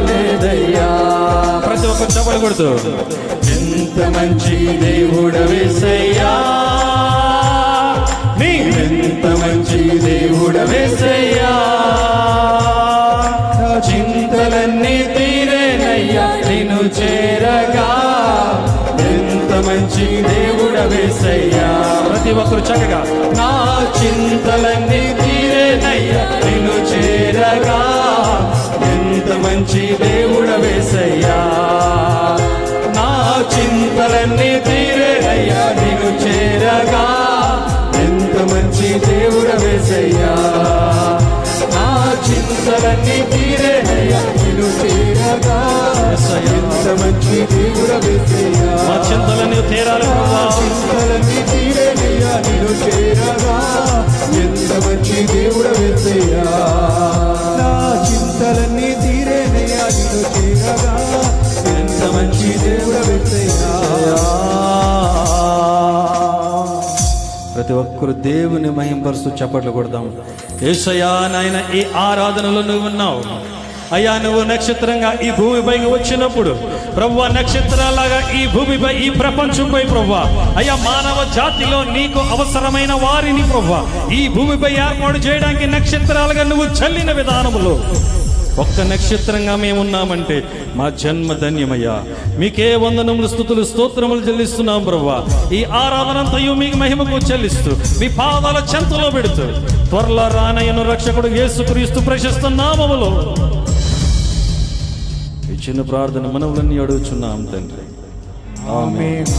లేదయ్యా. ప్రతి ఒక్క చప్పలు కొడుతూ ఎంత మంచి దేవుడవేసయ్యా, నీవెంత మంచి దేవుడవేసయ్యా. చింతలన్నీ తీరేనయ్యా నిన్ను చేరగా, ఎంత మంచి దేవుడవేసయ్యా. ప్రతి ఒక్కరు చక్కగా నా చింతలన్నీ తీరేనయ్యా నిన్ను చేరగా, ఎంత మంచి దేవుడవేసయ్యా. నా చింతలన్నీ తీరేనయ్యా నిన్ను చేరగా, ఎంత మంచి దేవుడవేసయ్యా. నా చింతలన్నీ తీరేనయ్యా నిన్ను చేరగా, ఎంత మంచి దేవుడవేసయ్యా. మా చింతలన్నీ తీరాలి ప్రభువా, చింతలన్నీ తీరేనయ్యా నిన్ను చేరగా, ఎంత మంచి దేవుడవేసయ్యా. నా చింతలన్నీ తీరేనయ్యా నిన్ను చేరగా, ఎంత మంచి దేవుడవేసయ్యా. ప్రతి ఒక్కరు దేవుని మహింపరుస్తూ చప్పట్లు కొడదాం. యేసయ్యా నాయన ఈ ఆరాధనలో నువ్వు ఉన్నావు అయ్యా. నువ్వు నక్షత్రంగా ఈ భూమిపైకి వచ్చినప్పుడు ప్రభువా, నక్షత్రాలాగా ఈ భూమిపై ఈ ప్రపంచంపై ప్రభువా అయ్యా మానవ జాతిలో నీకు అవసరమైన వారిని ప్రభువా ఈ భూమిపై ఏర్పాటు చేయడానికి నక్షత్రాలుగా నువ్వు చల్లిన విధానములో ఒక్క నక్షత్రంగా మేమున్నామంటే మా జన్మ ధన్యమయ్యా. మీకే వందనములు స్తుతులు స్తోత్రములు చెల్లిస్తున్నాం ప్రభువా. ఈ ఆరాధనంతయు మీకు మహిమకు చెల్లిస్తూ మీ పాదాల చెంతలో పెడుతూ త్వరలో రానయ్యను రక్షకుడు యేసుక్రీస్తు ప్రశస్త నామములో ఈ చిన్న ప్రార్థన మనవులన్నీ అడుగుచున్నాం తండ్రి. ఆమేన్.